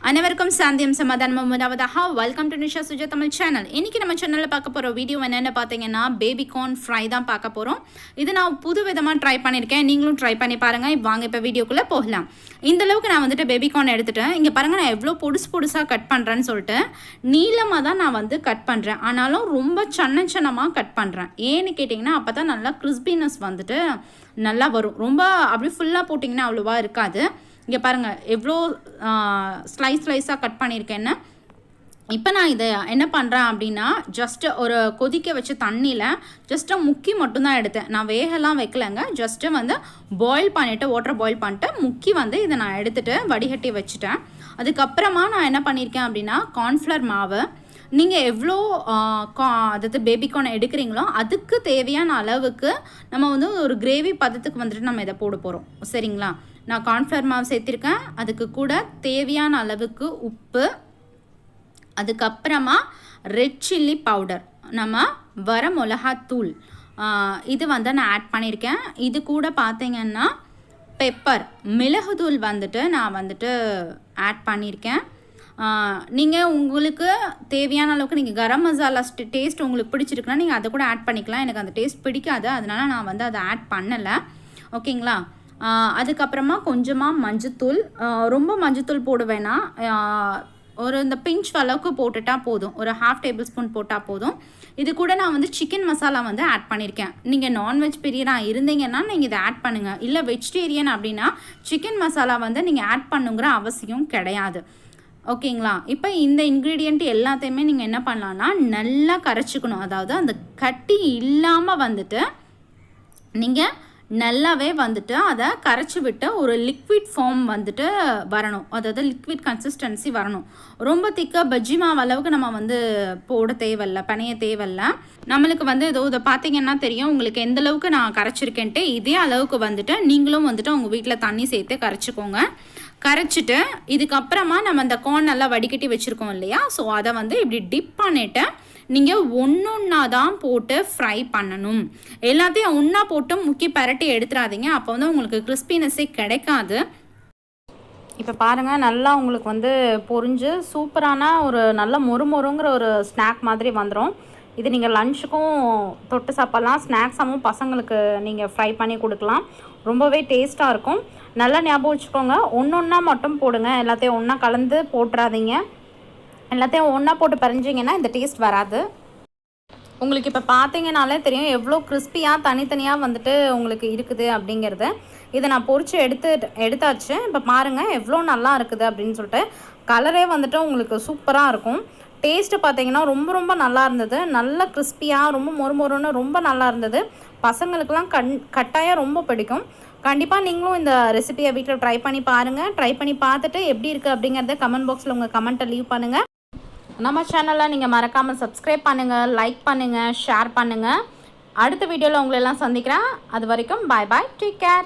அனைவருக்கும் சாந்தியம் சமாதானமும் முதலாவதாக welcome to Nisha Suja Tamil channel. இன்றைக்கி நம்ம சேனலில் பார்க்க போகிற வீடியோ என்னென்னு பார்த்தீங்கன்னா பேபிகார்ன் ஃப்ரை தான் பார்க்க போகிறோம். இது நான் புது விதமாக ட்ரை பண்ணியிருக்கேன், நீங்களும் ட்ரை பண்ணி பாருங்கள். வாங்க இப்போ வீடியோக்குள்ளே போகலாம். இந்தளவுக்கு நான் வந்துட்டு பேபிகார்ன் எடுத்துட்டேன். இங்கே பாருங்கள், நான் எவ்வளோ பொடுசாக கட் பண்ணுறேன்னு சொல்லிட்டு நீளமாக தான் நான் வந்து கட் பண்ணுறேன். ஆனாலும் ரொம்ப சின்னமாக கட் பண்ணுறேன். ஏன்னு கேட்டிங்கன்னா அப்போ தான் நல்லா கிறிஸ்பினஸ் வந்துட்டு நல்லா வரும். ரொம்ப அப்படி ஃபுல்லாக போட்டிங்கன்னா அவ்வளோவா இருக்காது. இங்கே பாருங்கள் எவ்வளோ ஸ்லைஸாக கட் பண்ணியிருக்கேன்னு. இப்போ நான் இதை என்ன பண்ணுறேன் அப்படின்னா, ஜஸ்ட்டு ஒரு கொதிக்க வச்ச தண்ணியில் ஜஸ்ட்டு முக்கி மட்டும்தான் எடுத்தேன். நான் வேகலாம் வைக்கலைங்க, ஜஸ்ட்டு வந்து பாயில் பண்ணிவிட்டு வாட்டர் பாயில் பண்ணிட்டு முக்கி வந்து இதை நான் எடுத்துகிட்டு வடிகட்டி வச்சுட்டேன். அதுக்கப்புறமா நான் என்ன பண்ணியிருக்கேன் அப்படின்னா, கார்ன்ஃப்ளவர் மாவு நீங்கள் எவ்வளோ அதாவது பேபிகார்ன் எடுக்கிறீங்களோ அதுக்கு தேவையான அளவுக்கு நம்ம வந்து ஒரு கிரேவி பதத்துக்கு வந்துட்டு நம்ம இதை போட போகிறோம். சரிங்களா? நான் கார்ன்ஃப்ளவர் மாவு சேர்த்திருக்கேன். அதுக்கு கூட தேவையான அளவுக்கு உப்பு, அதுக்கப்புறமா ரெட் சில்லி பவுடர், நம்ம வர மிளகாத்தூள், இது வந்து நான் ஆட் பண்ணியிருக்கேன். இது கூட பார்த்தீங்கன்னா பெப்பர், மிளகுத்தூள் வந்துட்டு நான் வந்துட்டு ஆட் பண்ணியிருக்கேன். நீங்கள் உங்களுக்கு தேவையான அளவுக்கு நீங்கள் கரம் மசாலா டேஸ்ட் உங்களுக்கு பிடிச்சிருக்குன்னா நீங்கள் அதை கூட ஆட் பண்ணிக்கலாம். எனக்கு அந்த டேஸ்ட் பிடிக்காது, அதனால நான் வந்து அதை ஆட் பண்ணலை. ஓகேங்களா? அதுக்கப்புறமா கொஞ்சமாக மஞ்சத்தூள், ரொம்ப மஞ்சத்தூள் போட வேணாம், ஒரு இந்த பிஞ்ச் அளவுக்கு போட்டுட்டால் போதும், ஒரு 1/2 டேபிள் ஸ்பூன் போட்டால் போதும். இது கூட நான் வந்து சிக்கன் மசாலா வந்து ஆட் பண்ணியிருக்கேன். நீங்கள் நான்வெஜ் பிரியராக இருந்தீங்கன்னா நீங்கள் இதை ஆட் பண்ணுங்கள். இல்லை வெஜிடேரியன் அப்படின்னா சிக்கன் மசாலா வந்து நீங்கள் ஆட் பண்ணுங்கிற அவசியம் கிடையாது. ஓகேங்களா? இப்போ இந்த இன்க்ரீடியண்ட் எல்லாத்தையுமே நீங்கள் என்ன பண்ணலான்னா நல்லா கரைச்சிக்கணும். அதாவது அந்த கட்டி இல்லாமல் வந்துட்டு நீங்கள் நல்லாவே வந்துட்டு அதை கரைச்சி விட்டு ஒரு லிக்விட் ஃபார்ம் வந்துட்டு வரணும். அதாவது லிக்விட் கன்சிஸ்டன்சி வரணும். ரொம்ப திக்காக பஜ்ஜி மாவு அளவுக்கு நம்ம வந்து போட தேவையில்ல, பனைய தேவையில்ல. நம்மளுக்கு வந்து ஏதோ இதை பார்த்தீங்கன்னா தெரியும் உங்களுக்கு எந்த அளவுக்கு நான் கரைச்சிருக்கேன்ட்டு. இதே அளவுக்கு வந்துட்டு நீங்களும் வந்துட்டு உங்கள் வீட்டில் தண்ணி சேர்த்து கரைச்சிக்கோங்க. கரைச்சிட்டு இதுக்கப்புறமா நம்ம அந்த கார்ன் நல்லா வடிகட்டி வச்சுருக்கோம் இல்லையா, ஸோ அதை வந்து இப்படி டிப் பண்ணிவிட்டு நீங்கள் ஒன்றா தான் போட்டு ஃப்ரை பண்ணணும். எல்லாத்தையும் ஒன்றா போட்டு முக்கி பரட்டி எடுத்துடாதீங்க, அப்போ வந்து உங்களுக்கு கிறிஸ்பினஸ்ஸே கிடைக்காது. இப்போ பாருங்கள், நல்லா உங்களுக்கு வந்து பொரிஞ்சு சூப்பரான ஒரு நல்ல மொறுங்கிற ஒரு ஸ்நாக் மாதிரி வந்துடும். இது நீங்கள் லஞ்சுக்கும் தொட்டு சாப்பிட்லாம், ஸ்நாக்ஸாகவும் பசங்களுக்கு நீங்கள் ஃப்ரை பண்ணி கொடுக்கலாம். ரொம்பவே டேஸ்ட்டாக இருக்கும். நல்லா ஞாபகம் வச்சுக்கோங்க, ஒன்றா மட்டும் போடுங்க, எல்லாத்தையும் ஒன்றா கலந்து போட்டுறாதீங்க. எல்லாத்தையும் ஒன்றா போட்டு பறிஞ்சிங்கன்னா இந்த டேஸ்ட் வராது. உங்களுக்கு இப்போ பார்த்தீங்கனாலே தெரியும் எவ்வளோ கிறிஸ்பியாக தனித்தனியாக வந்துட்டு உங்களுக்கு இருக்குது அப்படிங்கிறது. இதை நான் பொரித்து எடுத்தாச்சு. இப்போ பாருங்கள் எவ்வளோ நல்லா இருக்குது அப்படின்னு சொல்லிட்டு. கலரே வந்துட்டு உங்களுக்கு சூப்பராக இருக்கும். டேஸ்ட்டு பார்த்தீங்கன்னா ரொம்ப நல்லா இருந்தது. நல்ல கிறிஸ்பியாக ரொம்ப மொறுன்னு ரொம்ப நல்லா இருந்தது. பசங்களுக்கெல்லாம் கட்டாயம் ரொம்ப பிடிக்கும். கண்டிப்பாக நீங்களும் இந்த ரெசிபியை வீட்டில் ட்ரை பண்ணி பாருங்கள். ட்ரை பண்ணி பார்த்துட்டு எப்படி இருக்குது அப்படிங்கிறத கமெண்ட் பாக்ஸில் உங்கள் கமெண்ட்டை லீவ் பண்ணுங்கள். நம்ம சேனலில் நீங்கள் மறக்காமல் சப்ஸ்கிரைப் பண்ணுங்கள், லைக் பண்ணுங்கள், ஷேர் பண்ணுங்கள். அடுத்த வீடியோவில் உங்களெல்லாம் சந்திக்கிறேன். அது வரைக்கும் பாய், டேக் கேர்.